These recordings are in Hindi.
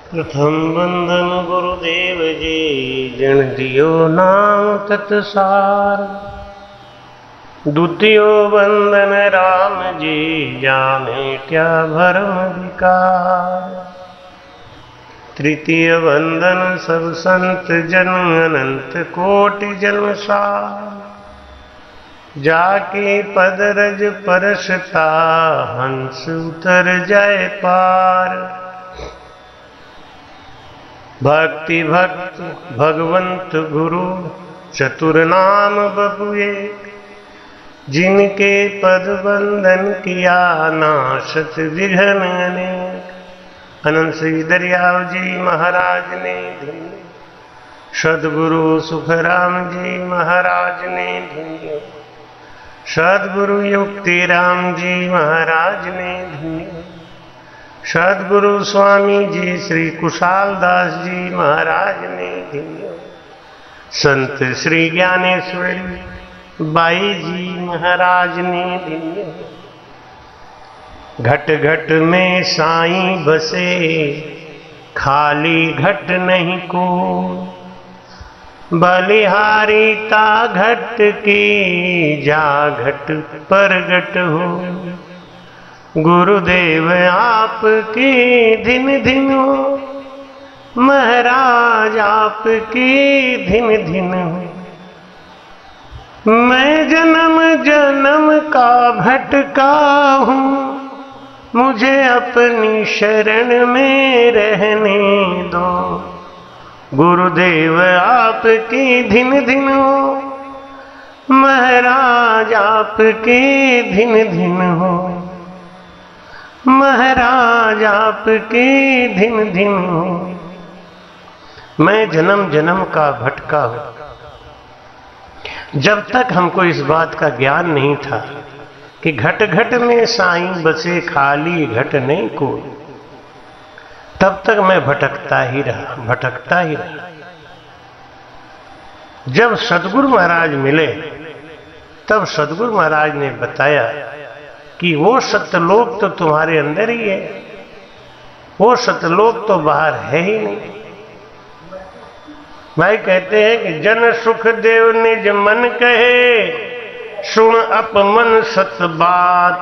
प्रथम बंदन गुरुदेव जी जन दियो नाम तत्सार। द्वितीयो बंदन राम जी जाने क्या भरम विकार। तृतीय बंदन सब संत जन अनंत कोटि जन्म सार। जाके पद रज परसता हंस उतर जाए पार। भक्ति भक्त भगवंत गुरु चतुर नाम बबुए। जिनके पद बंदन किया नाशत विघ्न अनेक। अनंत श्री दरियाव जी महाराज ने धन्य। सदगुरु सुखराम जी महाराज ने धन्य। सदगुरु युक्ति राम जी महाराज ने धन्य। सदगुरु स्वामी जी श्री कुशाल दास जी महाराज ने धन्य। संत श्री ज्ञानेश्वरी बाई जी महाराज ने धन्य। घट घट में साईं बसे खाली घट नहीं को। बलिहारी ता घट की जा घट प्रगट हो। गुरुदेव आपकी धिन धिन हो। महाराज आपकी धिन धिन हो। मैं जन्म जन्म का भटका हूँ। मुझे अपनी शरण में रहने दो। गुरुदेव आपकी धिन धिन हो। महाराज आपकी धिन धिन हो। महाराज आपके धिन धिन हो। मैं जन्म जन्म का भटका हूं। जब तक हमको इस बात का ज्ञान नहीं था कि घट घट में साईं बसे खाली घट नहीं कोई, तब तक मैं भटकता ही रहा। जब सदगुरु महाराज मिले तब सदगुरु महाराज ने बताया कि वो सत्यलोक तो तुम्हारे अंदर ही है। वो सत्यलोक तो बाहर है ही नहीं। भाई कहते हैं कि जन सुख देव निज मन कहे सुन अपमन सत बात।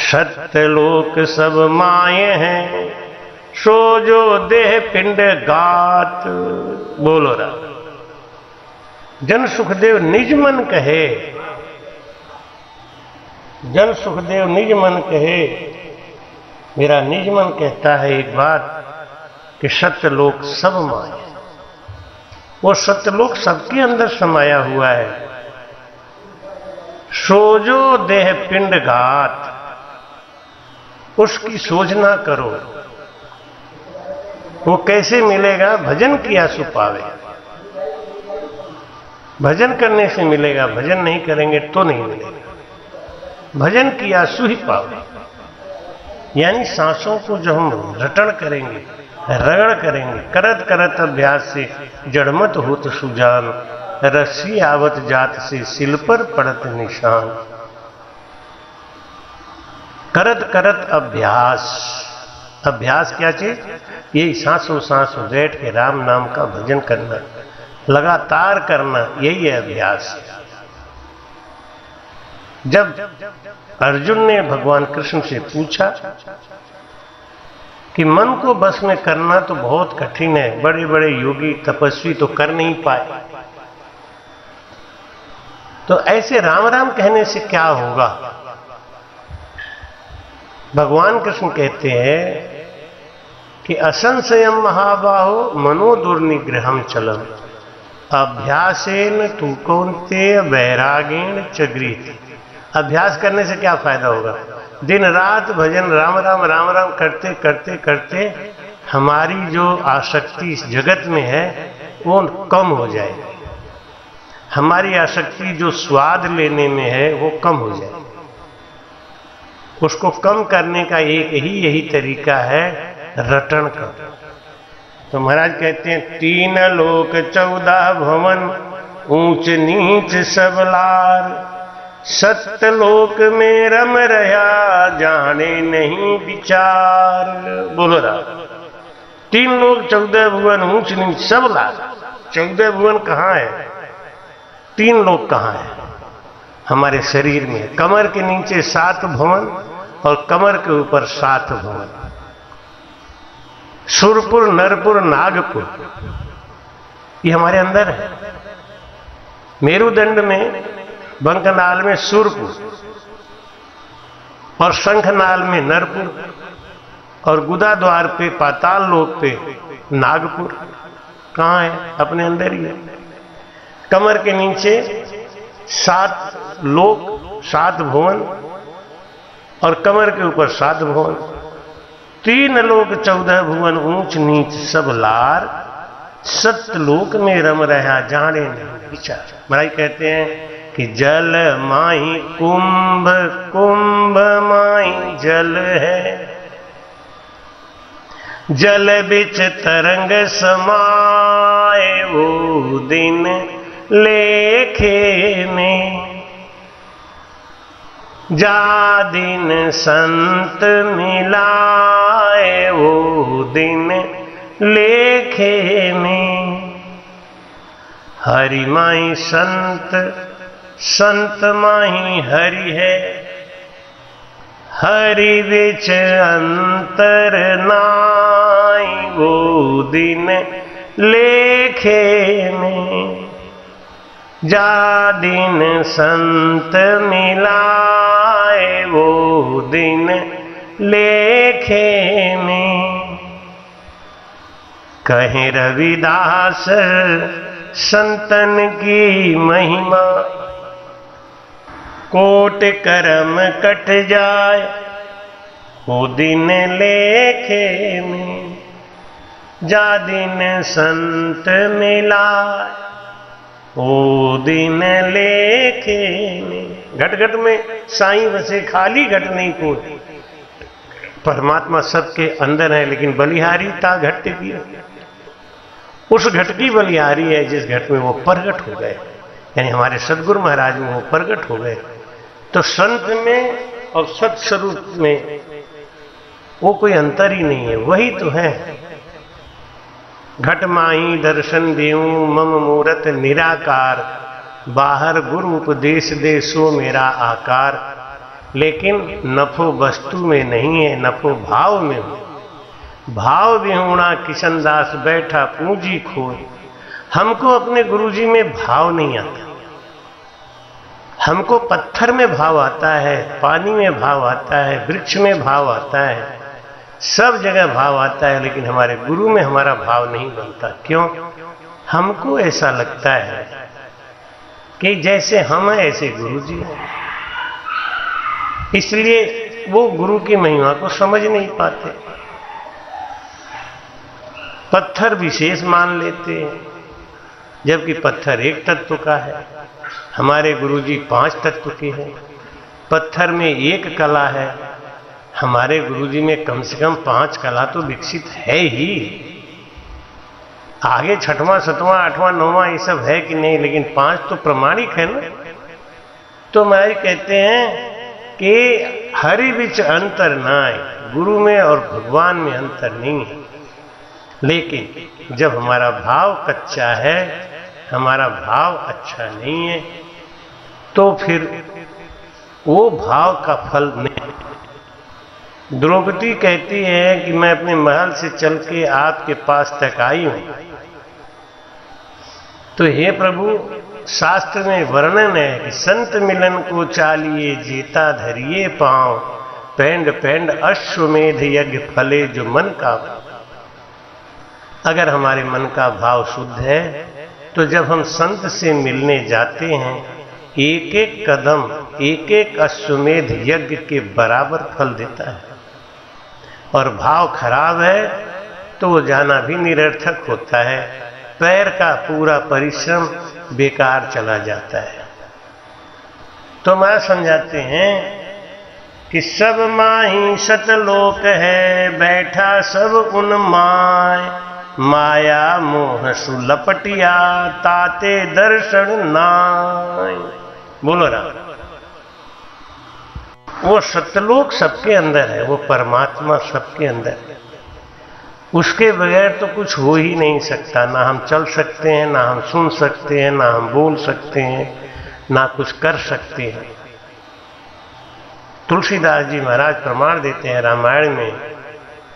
सत्यलोक सब माये हैं सो जो देह पिंड गात। बोलो रा। जन सुखदेव निज मन कहे। जन सुखदेव निज मन कहे। मेरा निज मन कहता है एक बात कि सत्यलोक सब माया। वो सत्यलोक सबके अंदर समाया हुआ है। सोजो देह पिंड घात। उसकी सोचना करो। वो कैसे मिलेगा? भजन किया सु पावे। भजन करने से मिलेगा। भजन नहीं करेंगे तो नहीं मिलेगा। भजन किया सु ही पावे। यानी सांसों को जो हम रटन करेंगे, रगड़ करेंगे, करत करत अभ्यास से जड़मत होत सुजान। रस्सी आवत जात से सिल पर पड़त निशान। करत करत अभ्यास। अभ्यास क्या चीज? यही सांसों सांसों बैठ के राम नाम का भजन करना, लगातार करना, यही है अभ्यास। जब अर्जुन ने भगवान कृष्ण से पूछा कि मन को बस में करना तो बहुत कठिन है, बड़े बड़े योगी तपस्वी तो कर नहीं पाए, तो ऐसे राम राम कहने से क्या होगा? भगवान कृष्ण कहते हैं कि असंशयम महाबाहो मनो दुर्निग्रहम चलम। अभ्यासेन तू कौन्तेय वैरागेण च गृह्यते। अभ्यास करने से क्या फायदा होगा? दिन रात भजन राम राम राम राम करते करते करते हमारी जो आसक्ति इस जगत में है वो कम हो जाएगी। हमारी आसक्ति जो स्वाद लेने में है वो कम हो जाएगी। उसको कम करने का यही तरीका है, रटन का। तो महाराज कहते हैं 3 लोक 14 भवन ऊंच नीच सब लार। सत्यलोक में रम रहा जाने नहीं विचार। बोलो राम। 3 लोक 14 भुवन ऊंच नीच सब लाग। 14 भुवन कहाँ है? 3 लोक कहाँ है? हमारे शरीर में। कमर के नीचे 7 भुवन और कमर के ऊपर 7 भुवन। सुरपुर, नरपुर, नागपुर, ये हमारे अंदर है। मेरुदंड में, बंकनाल में सुरपुर और शंखनाल में नरपुर और गुदा द्वार पे, पाताल लोक पे नागपुर। कहाँ है? अपने अंदर ही है। कमर के नीचे 7 लोक, 7 भुवन और कमर के ऊपर 7 भुवन। 3 लोक 14 भुवन ऊंच नीच सब लार। सत्यलोक में रम रहा जाने नहीं विचार। महाराज कहते हैं कि जल माही कुंभ, कुंभ माही जल है। जल बिच तरंग समाए वो दिन लेखे में। जा दिन संत मिलाए वो दिन लेखे में। हरि माही संत, संत माही हरि है। हरि बिच अंतर नाई वो दिन लेखे में। जा दिन संत मिलाए वो दिन लेखे में। कहे रविदास संतन की महिमा। कोट करम कट जाए वो दिन लेखे में। जा दिन संत मिलाए वो दिन लेखे में। घट घट में साईं बसे खाली घट नहीं कोट। परमात्मा सबके अंदर है, लेकिन बलिहारी ता घट की। उस घट की बलिहारी है जिस घट में वो प्रगट हो गए, यानी हमारे सदगुरु महाराज में वो प्रगट हो गए। तो संत में और सत्स्वरूप में वो कोई अंतर ही नहीं है, वही तो है। घट माही दर्शन देऊं मम मूरत निराकार। बाहर गुरु उपदेश दे सो मेरा आकार। लेकिन नफो वस्तु में नहीं है, नफो भाव में हो। भाव विहूणा किशनदास बैठा पूंजी खोए। हमको अपने गुरुजी में भाव नहीं आता। हमको पत्थर में भाव आता है, पानी में भाव आता है, वृक्ष में भाव आता है, सब जगह भाव आता है, लेकिन हमारे गुरु में हमारा भाव नहीं बनता। क्यों? हमको ऐसा लगता है कि जैसे हम हैं ऐसे गुरुजी हैं, इसलिए वो गुरु की महिमा को समझ नहीं पाते। पत्थर विशेष मान लेते हैं, जबकि पत्थर एक तत्व का है। हमारे गुरुजी 5 तत्व के हैं। पत्थर में एक कला है, हमारे गुरुजी में कम से कम 5 कला तो विकसित है ही। आगे 6वां 7वां 8वां 9वां ये सब है कि नहीं, लेकिन 5 तो प्रमाणिक है ना। तो महाराज कहते हैं कि हरि बिच अंतर नाय। गुरु में और भगवान में अंतर नहीं है। लेकिन जब हमारा भाव कच्चा है, हमारा भाव अच्छा नहीं है, तो फिर वो भाव का फल नहीं। द्रौपदी कहती है कि मैं अपने महल से चल के आपके पास तक आई हूं, तो हे प्रभु, शास्त्र में वर्णन है कि संत मिलन को चालिए जेता धरिए पांव। पेंड पेंड अश्वमेध यज्ञ फले जो मन का। अगर हमारे मन का भाव शुद्ध है तो जब हम संत से मिलने जाते हैं, एक एक कदम एक एक अश्वमेध यज्ञ के बराबर फल देता है। और भाव खराब है तो वो जाना भी निरर्थक होता है। पैर का पूरा परिश्रम बेकार चला जाता है। तो मैं समझाते हैं कि सब माही सतलोक है, बैठा सब उन माय। माया मोह सुलपटिया ताते दर्शन नाय। बोलो राम। वो सत्यलोक सबके अंदर है, वो परमात्मा सबके अंदर है। उसके बगैर तो कुछ हो ही नहीं सकता। ना हम चल सकते हैं, ना हम सुन सकते हैं, ना हम बोल सकते हैं, ना कुछ कर सकते हैं। तुलसीदास जी महाराज प्रमाण देते हैं रामायण में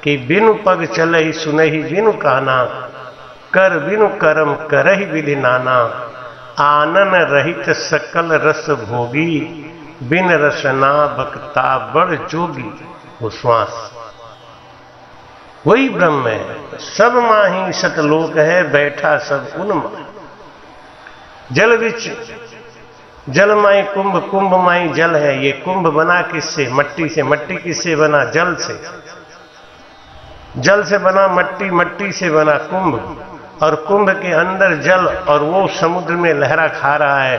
कि बिनु पग चलहि सुनहि बिनु काना, कर बिनु करम करहि विधि नाना, आनन रहित सकल रस भोगी, बिन रसना बकता बड़ जोगी। वो श्वास वही ब्रह्म है। सब माही सतलोक है, बैठा सब उन्मा। जल विच जल माई कुंभ, कुंभ माई जल है। ये कुंभ बना किससे? मट्टी से। मट्टी किससे बना? जल से। जल से बना मट्टी, मट्टी से बना कुंभ, और कुंभ के अंदर जल, और वो समुद्र में लहरा खा रहा है।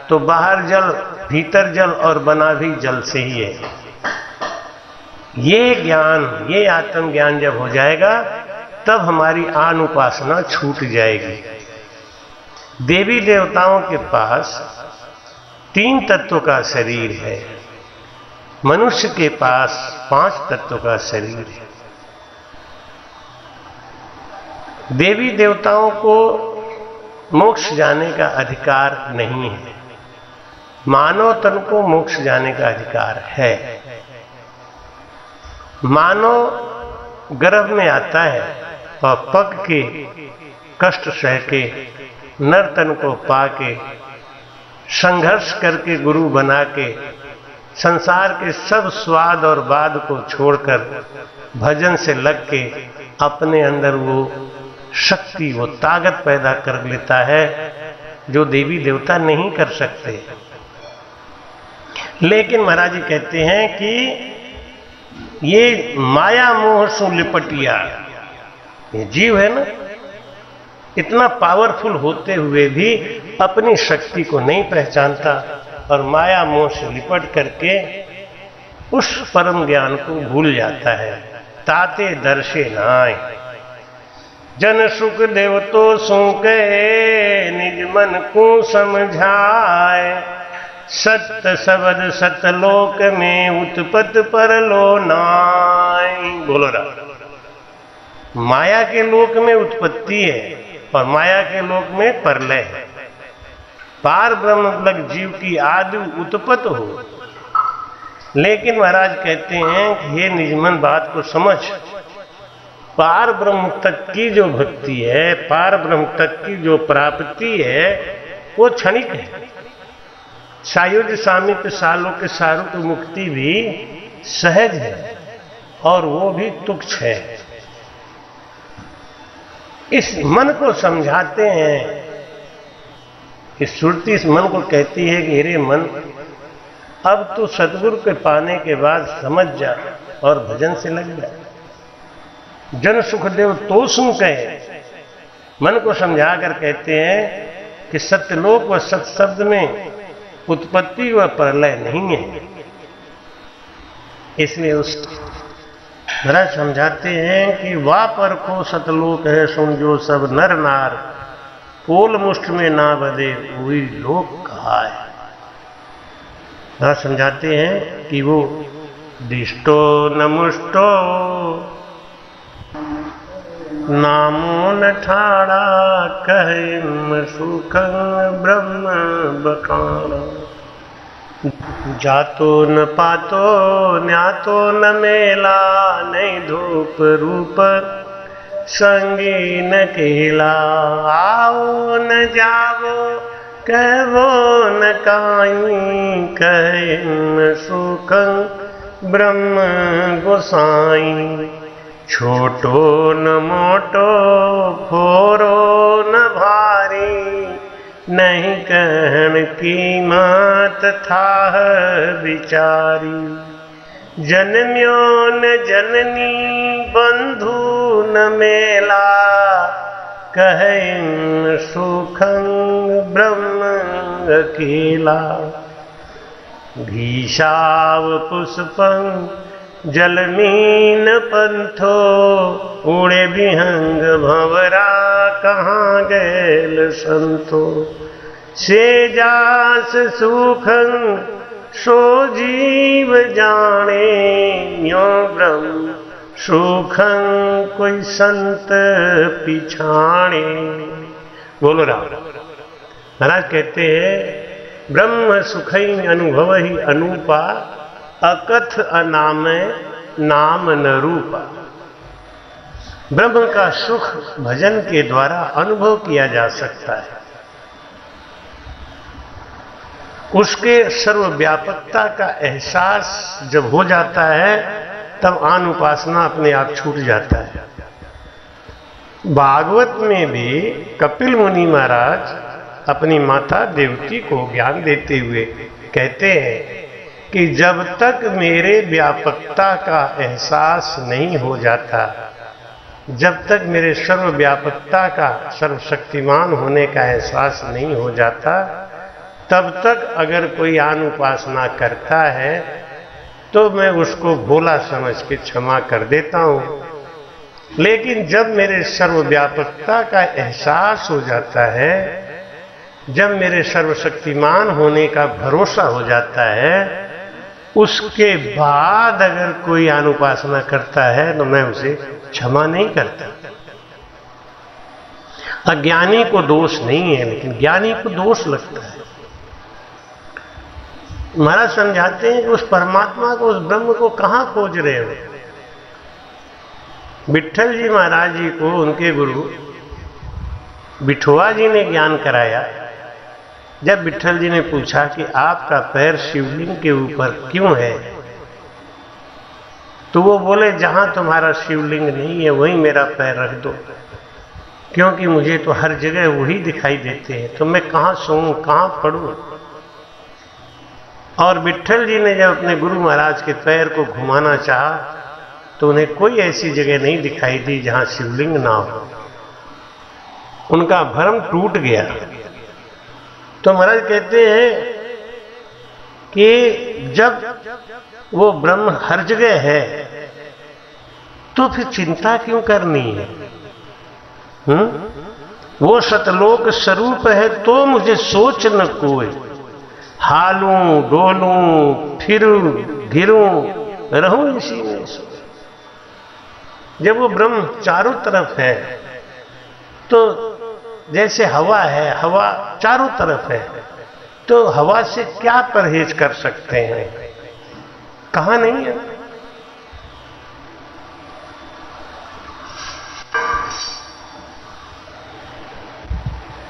तो बाहर जल, भीतर जल, और बना भी जल से ही है। ये ज्ञान, ये आत्मज्ञान जब हो जाएगा तब हमारी आन उपासना छूट जाएगी। देवी देवताओं के पास 3 तत्वों का शरीर है, मनुष्य के पास 5 तत्वों का शरीर है। देवी देवताओं को मोक्ष जाने का अधिकार नहीं है, मानव तन को मोक्ष जाने का अधिकार है। मानव गर्भ में आता है और पग के कष्ट सह के नर तन को पाके, संघर्ष करके गुरु बना के, संसार के सब स्वाद और बाद को छोड़कर भजन से लग के अपने अंदर वो शक्ति, वो ताकत पैदा कर लेता है जो देवी देवता नहीं कर सकते। लेकिन महाराज जी कहते हैं कि ये माया मोह से लिपटिया, ये जीव है ना, इतना पावरफुल होते हुए भी अपनी शक्ति को नहीं पहचानता और माया मोह से लिपट करके उस परम ज्ञान को भूल जाता है। ताते दर्शे नाय जन सुख देव तो सूके, निज मन को समझाए, सत्य शब्द सतलोक में उत्पत परलो नाय। बोलो रा, माया के लोक में उत्पत्ति है और माया के लोक में परलय है। पार ब्रह्म मतलब जीव की आदि उत्पत्त हो। लेकिन महाराज कहते हैं कि हे निजमन, बात को समझ। पार ब्रह्म तक की जो भक्ति है, पार ब्रह्म तक की जो प्राप्ति है, वो क्षणिक है। सायुज सामीप्य सालों के सारू की मुक्ति भी सहज है और वो भी तुच्छ है। इस मन को समझाते हैं, इस सुरती इस मन को कहती है कि अरे मन, अब तो सतगुरु के पाने के बाद समझ जा और भजन से लग जा। जन सुखदेव तो सुन कहे, मन को समझा कर कहते हैं कि सत्यलोक व सत शब्द में उत्पत्ति व प्रलय नहीं है। इसलिए उस महाराज समझाते हैं कि वा पर को सतलोक है, सुन जो सब नर नार, पोल मुष्ट में ना बदे वही लोक कहा है। महाराज समझाते हैं कि वो दिष्टो नमुष्टो नामो न ठाड़ा, कहिम सुखं ब्रह्म बखाना, जातो न पातो न्यातो न मेला, नहीं धूप रूप संगी न केला, आओ न जावो कहवो न काई, कहिम सुखं ब्रह्म गोसाई, छोटो न मोटो फोरो न भारी, नहीं कहन कीमत थाह विचारी, जन्म्यो न जननी बंधु न मेला, कहिं सुखं ब्रह्म अकेला, भीषाव पुष्पं जलमीन पंथो, उड़े विहंग भंवरा कहाँ गैल संतो, से जास सुखं सो जीव जाने, यो ब्रह्म सुखं कोई संत पिछाणे। बोलो राम। महाराज कहते हैं ब्रह्म सुखई अनुभव ही अनूपा, अकथ अनामय नाम न रूपा। ब्रह्म का सुख भजन के द्वारा अनुभव किया जा सकता है। उसके सर्वव्यापकता का एहसास जब हो जाता है तब आन उपासना अपने आप छूट जाता है। भागवत में भी कपिल मुनि महाराज अपनी माता देवकी को ज्ञान देते हुए कहते हैं कि जब तक मेरे व्यापकता का एहसास नहीं हो जाता, जब तक मेरे सर्वव्यापकता का, सर्वशक्तिमान होने का एहसास नहीं हो जाता, तब तक अगर कोई आन उपासना करता है तो मैं उसको भोला समझ के क्षमा कर देता हूं। लेकिन जब मेरे सर्वव्यापकता का एहसास हो जाता है, जब मेरे सर्वशक्तिमान होने का भरोसा हो जाता है, उसके बाद अगर कोई आन उपासना करता है तो मैं उसे क्षमा नहीं करता। अज्ञानी को दोष नहीं है, लेकिन ज्ञानी को दोष लगता है। महाराज समझाते हैं कि उस परमात्मा को, उस ब्रह्म को कहां खोज रहे हो। विट्ठल जी महाराज जी को उनके गुरु बिठुआ जी ने ज्ञान कराया। जब विट्ठल जी ने पूछा कि आपका पैर शिवलिंग के ऊपर क्यों है, तो वो बोले जहां तुम्हारा शिवलिंग नहीं है वहीं मेरा पैर रख दो, क्योंकि मुझे तो हर जगह वही दिखाई देते हैं, तो मैं कहां सोऊं, कहां पड़ूं। और विट्ठल जी ने जब अपने गुरु महाराज के पैर को घुमाना चाहा तो उन्हें कोई ऐसी जगह नहीं दिखाई दी जहां शिवलिंग ना हो। उनका भ्रम टूट गया। तो महाराज कहते हैं कि जब वो ब्रह्म हर जगह है तो फिर चिंता क्यों करनी है? वो सतलोक स्वरूप है तो मुझे सोच न कोई, हालूं डोलूं फिरूं घिरूं रहूं इसी में सो। जब वो ब्रह्म चारों तरफ है तो जैसे हवा है, हवा चारों तरफ है, तो हवा से क्या परहेज कर सकते हैं? कहां नहीं है।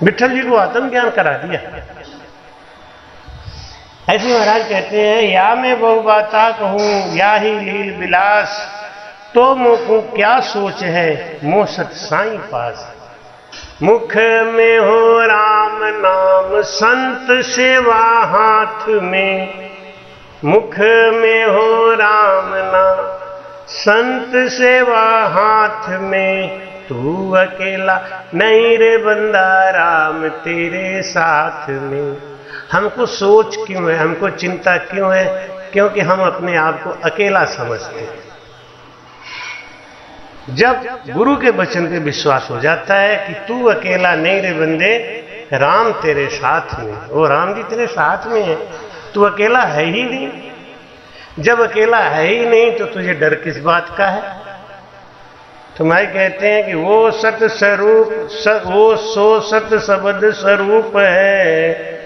विट्ठल जी को आत्मज्ञान करा दिया। ऐसे महाराज कहते हैं, या मैं बहु बाता कहूं या ही लील विलास, तो मुखों क्या सोच है मोह सत साईं पास। मुख में हो राम नाम संत सेवा हाथ में, मुख में हो राम नाम संत सेवा हाथ में, तू अकेला नहीं रे बंदा राम तेरे साथ में। हमको सोच क्यों है, हमको चिंता क्यों है? क्योंकि हम अपने आप को अकेला समझते हैं। जब गुरु के वचन पे विश्वास हो जाता है कि तू अकेला नहीं रे बंदे, राम तेरे साथ में, वो राम जी तेरे साथ में है, तू अकेला है ही नहीं। जब अकेला है ही नहीं तो तुझे डर किस बात का है? तुम्हारे कहते हैं कि वो सत स्वरूप, वो सो सत शब्द स्वरूप है,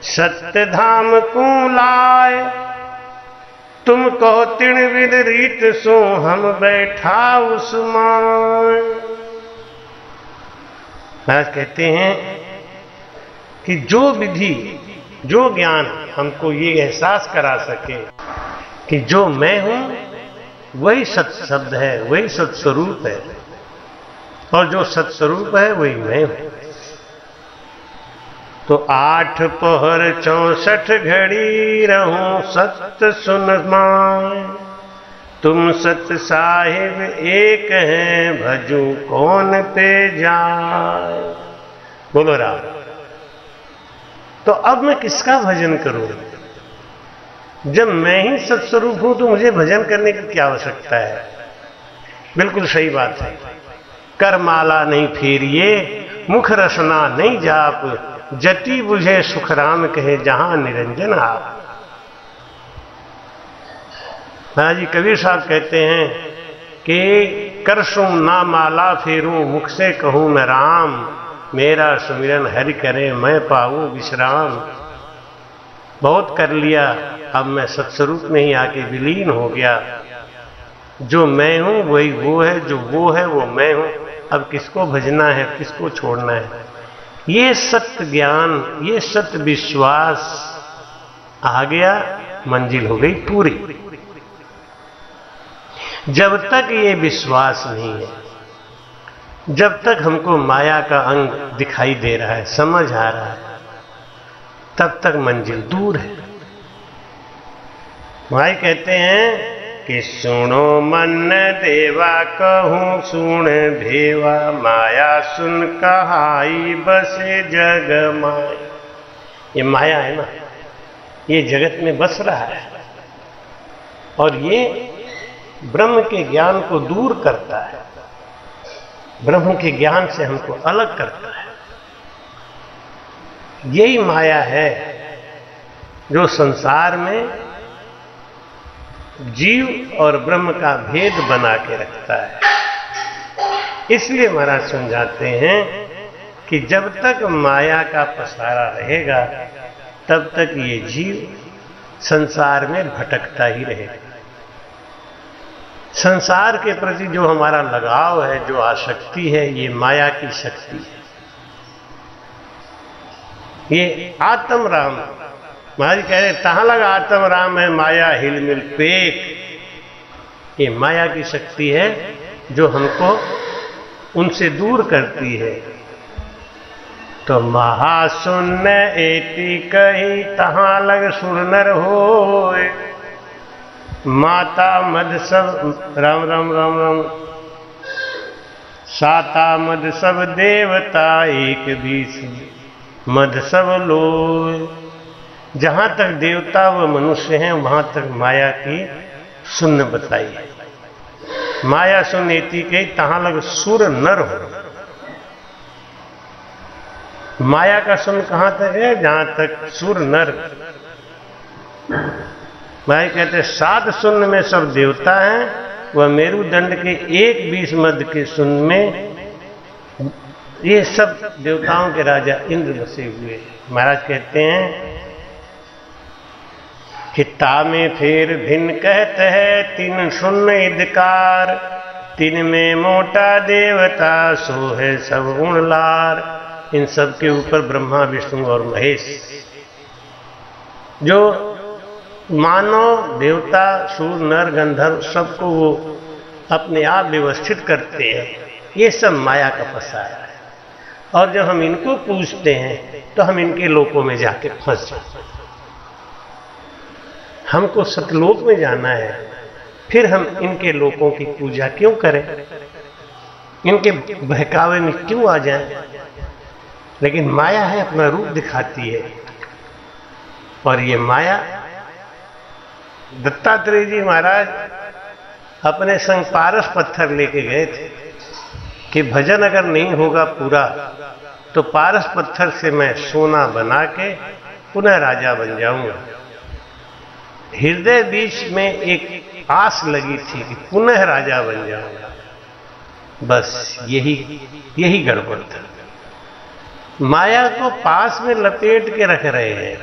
सत्य धाम को लाए, तुम कहो तिण विद रीत सो हम बैठा उसमान। महाराज कहते हैं कि जो विधि, जो ज्ञान हमको ये एहसास करा सके कि जो मैं हूं वही सत शब्द है, वही सत्स्वरूप है, और जो सत्स्वरूप है वही मैं हूं। तो 8 पहर 64 घड़ी रहूं सत्य सुन मान, तुम सत साहिब एक हैं भजू कौन ते जाए। बोलो राम। तो अब मैं किसका भजन करूं? जब मैं ही सत्स्वरूप हूं तो मुझे भजन करने की क्या आवश्यकता है? बिल्कुल सही बात है। कर माला नहीं फेरिए, मुख रसना नहीं जाप, जति बुझे सुखराम कहे जहां निरंजन आप। महाराज जी कबीर साहब कहते हैं कि करसूं ना माला फेरूं मुख से कहूं मैं राम, मेरा सुमिरन हरि करे मैं पाऊं विश्राम। बहुत कर लिया, अब मैं सत्स्वरूप में ही आके विलीन हो गया। जो मैं हूं वही वो है, जो वो है वो मैं हूं। अब किसको भजना है, किसको छोड़ना है। ये सत्य ज्ञान, ये सत्य विश्वास आ गया, मंजिल हो गई पूरी। जब तक ये विश्वास नहीं है, जब तक हमको माया का अंग दिखाई दे रहा है, समझ आ रहा है, तब तक मंजिल दूर है। भाई कहते हैं कि सुनो मन देवा कहूं सुन भेवा, माया सुन कहाई बसे जग माया। ये माया है ना, ये जगत में बस रहा है और ये ब्रह्म के ज्ञान को दूर करता है, ब्रह्म के ज्ञान से हमको अलग करता है। यही माया है जो संसार में जीव और ब्रह्म का भेद बना के रखता है। इसलिए महाराज समझाते हैं कि जब तक माया का पसारा रहेगा तब तक ये जीव संसार में भटकता ही रहेगा। संसार के प्रति जो हमारा लगाव है, जो आसक्ति है, ये माया की शक्ति है। ये आत्म राम, महाराज कह रहे तहां लगा आत्म राम है माया हिलमिल पेक। ये माया की शक्ति है जो हमको उनसे दूर करती है। तो महाशून्य एति कही तहां लग सुर नर होए, माता मद सब राम राम राम राम, साता मद सब देवता एक बीस मद सब लोय। जहां तक देवता व मनुष्य हैं वहां तक माया की शून्य बताई है। माया शून्य के तहां लग सुर नर हो। माया का शून्य कहां तक है? जहां तक सुर नर। भाई कहते 7 शून्य में सब देवता हैं, वह मेरुदंड के 1-20 मद के शून्य में ये सब देवताओं के राजा इंद्र बसे हुए। महाराज कहते हैं कि तामे फेर भिन्न कहते है 3 शून्य इदकार, 3 में मोटा देवता सो है सब गुणलार। इन सब के ऊपर ब्रह्मा विष्णु और महेश, जो मानव देवता सूर नर गंधर्व सबको वो अपने आप व्यवस्थित करते हैं। ये सब माया का पसारा है। और जब हम इनको पूजते हैं तो हम इनके लोकों में जाके फंस जाते हैं। हमको सतलोक में जाना है, फिर हम इनके लोकों की पूजा क्यों करें, इनके बहकावे में क्यों आ जाएं। लेकिन माया है, अपना रूप दिखाती है। और ये माया, दत्तात्रेय जी महाराज अपने संग पारस पत्थर लेके गए थे कि भजन अगर नहीं होगा पूरा तो पारस पत्थर से मैं सोना बना के पुनः राजा बन जाऊंगा। हृदय बीच में एक आस लगी थी कि पुनः राजा बन जाऊंगा। बस यही गड़बड़ था। माया को पास में लपेट के रख रहे हैं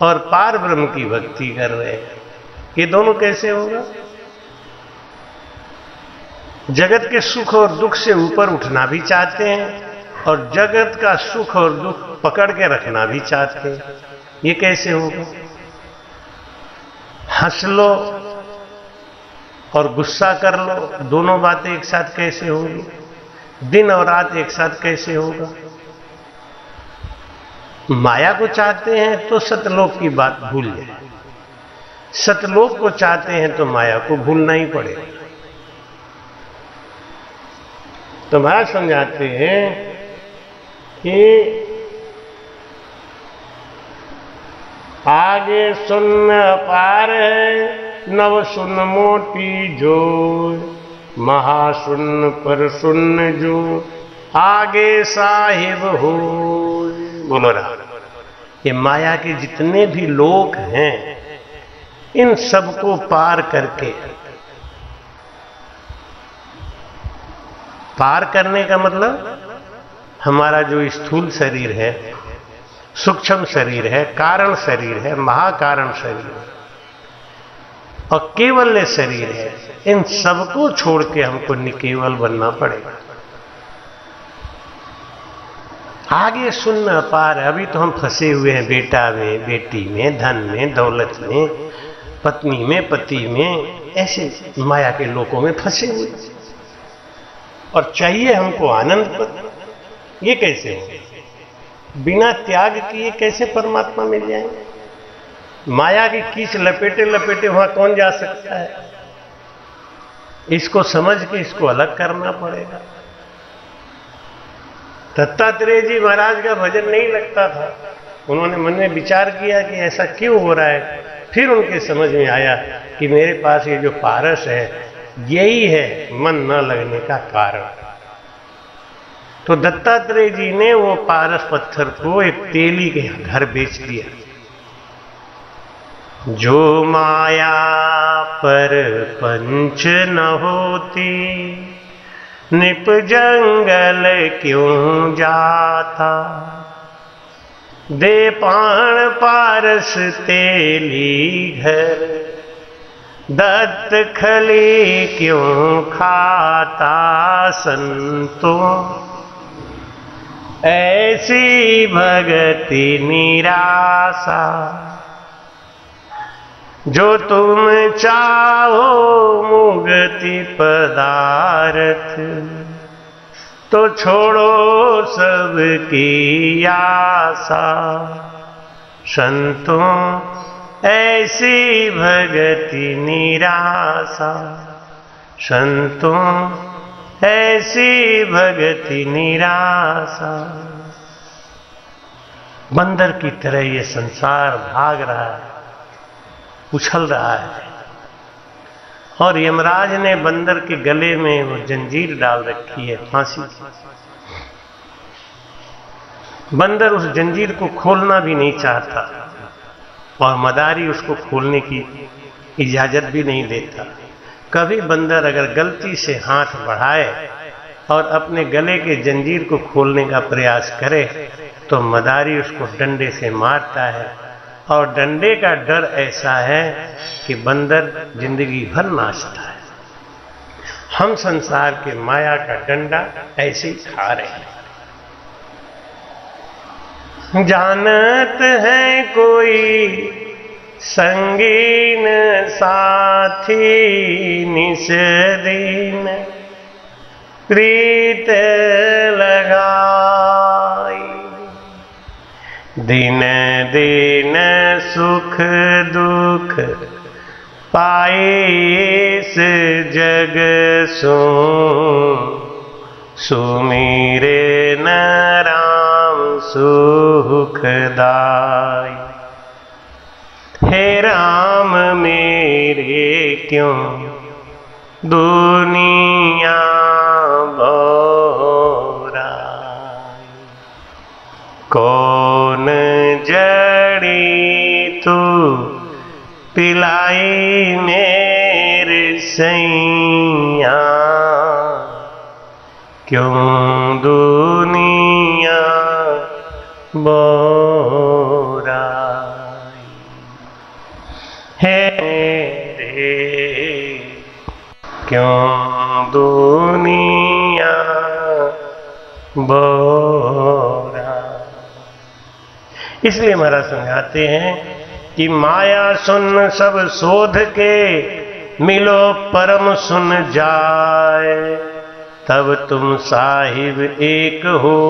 और पार ब्रह्म की भक्ति कर रहे हैं। ये दोनों कैसे होगा? जगत के सुख और दुख से ऊपर उठना भी चाहते हैं और जगत का सुख और दुख पकड़ के रखना भी चाहते हैं। ये कैसे होगा? हंस लो और गुस्सा कर लो, दोनों बातें एक साथ कैसे होंगी? दिन और रात एक साथ कैसे होगा? माया को चाहते हैं तो सतलोक की बात भूल जाए, सतलोक को चाहते हैं तो माया को भूलना ही पड़ेगा। तो महाराज समझाते हैं कि आगे सुन अपार है नव सुन मोटी जो, महाशून्य पर शून्य जो आगे साहिब हो। बोलो रहा। ये माया के जितने भी लोक हैं इन सबको पार करके, पार करने का मतलब हमारा जो स्थूल शरीर है, सूक्ष्म शरीर है, कारण शरीर है, महाकारण शरीर है और केवल्य शरीर है, इन सबको छोड़ के हमको निकेवल बनना पड़ेगा। आगे सुनना अपार है। अभी तो हम फंसे हुए हैं बेटा में, बेटी में, धन में, दौलत में, पत्नी में, पति में, ऐसे माया के लोकों में फंसे हुए और चाहिए हमको आनंद पद। ये कैसे हो? बिना त्याग किए कैसे परमात्मा मिल जाएंगे? माया की कीच लपेटे लपेटे वहां कौन जा सकता है? इसको समझ के इसको अलग करना पड़ेगा। दत्तात्रेय जी महाराज का भजन नहीं लगता था। उन्होंने मन में विचार किया कि ऐसा क्यों हो रहा है। फिर उनके समझ में आया कि मेरे पास ये जो पारस है यही है मन न लगने का कारण। तो दत्तात्रेय जी ने वो पारस पत्थर को एक तेली के घर बेच दिया। जो माया पर पंच न होती, निप जंगल क्यों जाता। दे पाण पारस तेली घर, दत्त खली क्यों खाता। संतों ऐसी भगति निराशा, जो तुम चाहो मुक्ति पदार्थ, तो छोड़ो सबकी आशा। संतों ऐसी भगति निराशा, संतों ऐसी भगति निराशा। बंदर की तरह ये संसार भाग रहा है, उछल रहा है और यमराज ने बंदर के गले में वो जंजीर डाल रखी है, फांसी। बंदर उस जंजीर को खोलना भी नहीं चाहता और मदारी उसको खोलने की इजाजत भी नहीं देता। कभी बंदर अगर गलती से हाथ बढ़ाए और अपने गले के जंजीर को खोलने का प्रयास करे तो मदारी उसको डंडे से मारता है और डंडे का डर ऐसा है कि बंदर जिंदगी भर नाचता है। हम संसार के माया का डंडा ऐसे ही खा रहे हैं। जानत है कोई संगीन साथी, निस दिन प्रीत लगाई। दिन दिन सुख दुख पाए इस जग सो, सुमीरे न राम सुखदाई। हे राम मेरे क्यों दुनिया बोराई। कौन जड़ी तू पिलाई मेरे सैया, क्यों दुनिया बोराई। है रे क्यों दुनिया बोरा। इसलिए महाराज समझाते हैं कि माया सुन सब शोध के, मिलो परम सुन जाए। तब तुम साहिब एक हो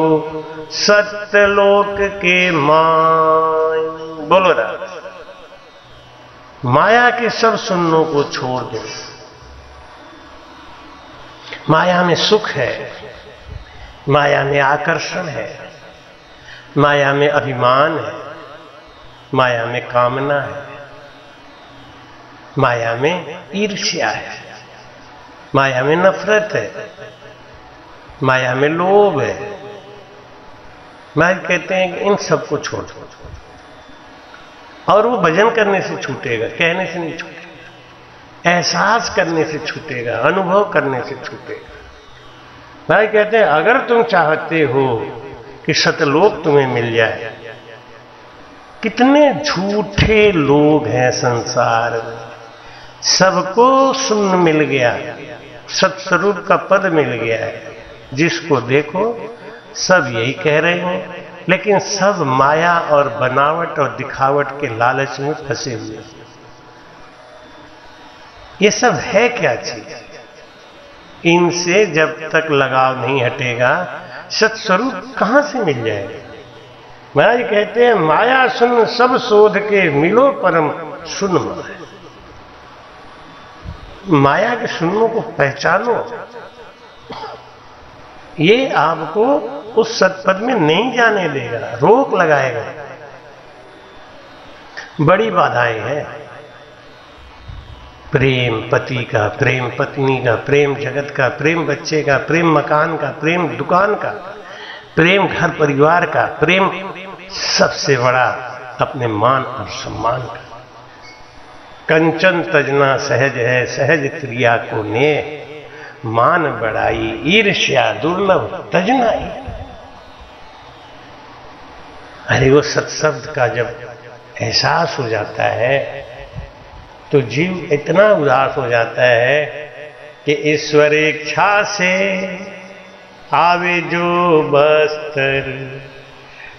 सत्यलोक के माय। बोलो ना, माया के सब सुननों को छोड़ दो। माया में सुख है, माया में आकर्षण है, माया में अभिमान है, माया में कामना है, माया में ईर्ष्या है, माया में नफरत है, माया में लोभ है। माया कहते हैं कि इन सबको छोड़ दो और वो भजन करने से छूटेगा, कहने से नहीं छूटेगा, एहसास करने से छूटेगा, अनुभव करने से छूटेगा। भाई कहते हैं अगर तुम चाहते हो कि सतलोक तुम्हें मिल जाए, कितने झूठे लोग हैं संसार में, सबको सुन मिल गया, सत्स्वरूप का पद मिल गया है, जिसको देखो सब यही कह रहे हैं, लेकिन सब माया और बनावट और दिखावट के लालच में फंसे हुए। ये सब है क्या चीज? इनसे जब तक लगाव नहीं हटेगा, सत्स्वरूप कहां से मिल जाएगा? महाराज कहते हैं माया सुन सब शोध के, मिलो परम सुन माया। माया के सुनों को पहचानो, ये आपको उस सतपद में नहीं जाने देगा, रोक लगाएगा। बड़ी बाधाएं हैं, प्रेम पति का, प्रेम पत्नी का, प्रेम जगत का, प्रेम बच्चे का, प्रेम मकान का, प्रेम दुकान का, प्रेम घर परिवार का, प्रेम सबसे बड़ा अपने मान और सम्मान का। कंचन तजना सहज है, सहज क्रिया को ने, मान बढ़ाई ईर्ष्या दुर्लभ तजनाई। अरे वो सत्शब्द का जब एहसास हो जाता है तो जीव इतना उदास हो जाता है कि ईश्वर इच्छा से आवे जो बस्तर,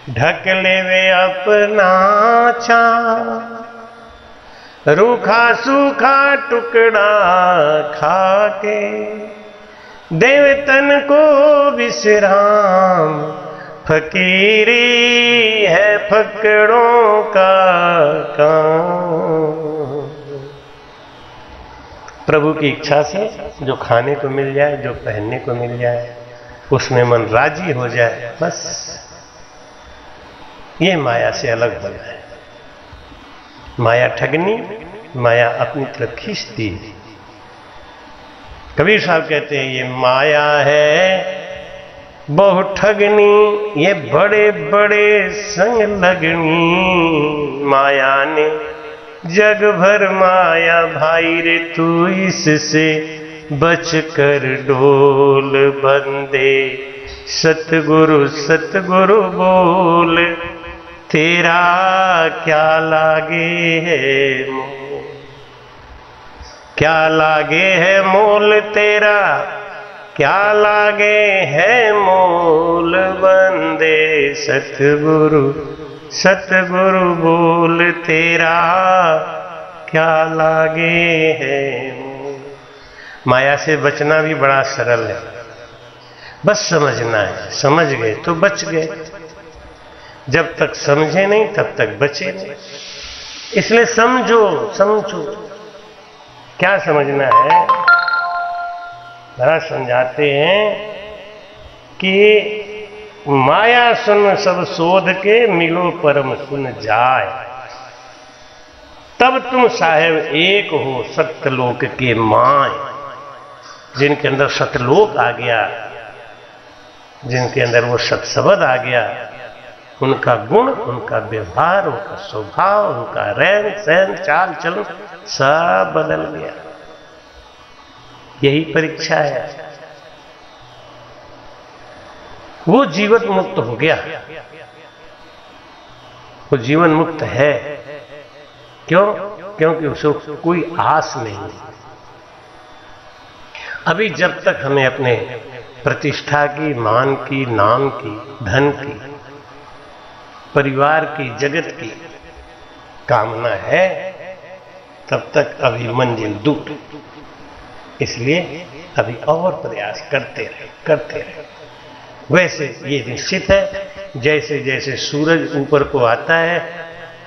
ढक लेवे अपना चाँद, रूखा सूखा टुकड़ा खाके देवतन को विश्राम, फकीरी है फकड़ों का काम। प्रभु की इच्छा से जो खाने को मिल जाए, जो पहनने को मिल जाए, उसमें मन राजी हो जाए, बस ये माया से अलग हो जाए। माया ठगनी, माया अपनी तरफ खींचती है। कबीर साहब कहते हैं ये माया है बहुत ठगनी, ये बड़े बड़े संग लगनी, माया ने जग भर माया भाई रे, तू इससे बच कर डोल, बंदे सतगुरु सतगुरु बोल, तेरा क्या लागे है मोल, क्या लागे है मोल तेरा, क्या लागे है मोल, बंदे सतगुरु सतगुरु बोल, तेरा क्या लागे है मोल। माया से बचना भी बड़ा सरल है, बस समझना है, समझ गए तो बच गए, जब तक समझे नहीं तब तक बचे नहीं। इसलिए समझो, समझो क्या समझना है। महाराज समझाते हैं कि माया सुन सब शोध के, मिलो परम सुन जाए, तब तुम साहेब एक हो सत्यलोक के माय। जिनके अंदर सत्यलोक आ गया, जिनके अंदर वो सत्शब्द आ गया, उनका गुण, उनका व्यवहार, उनका स्वभाव, उनका रहन सहन चाल चलन सब बदल गया। यही परीक्षा है। वो जीवन मुक्त हो गया, वो जीवन मुक्त है। क्यों? क्योंकि उसको कोई आस नहीं। अभी जब तक हमें अपने प्रतिष्ठा की, मान की, नाम की, धन की, परिवार की, जगत की कामना है, तब तक अभी मंजिल दूर। इसलिए अभी और प्रयास करते रहे, करते रहे। वैसे ये निश्चित है, जैसे जैसे सूरज ऊपर को आता है,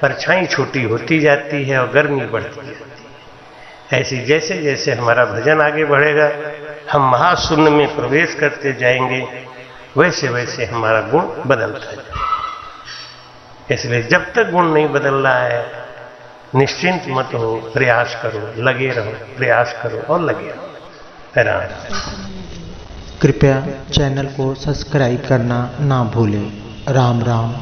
परछाई छोटी होती जाती है और गर्मी बढ़ती जाती है। ऐसे जैसे जैसे हमारा भजन आगे बढ़ेगा, हम महाशून्य में प्रवेश करते जाएंगे, वैसे वैसे हमारा गुण बदलता जाएगा। इसलिए जब तक गुण नहीं बदल रहा है, निश्चिंत मत हो, प्रयास करो, लगे रहो, प्रयास करो और लगे रहो। राम। कृपया चैनल को सब्सक्राइब करना ना भूलें। राम राम।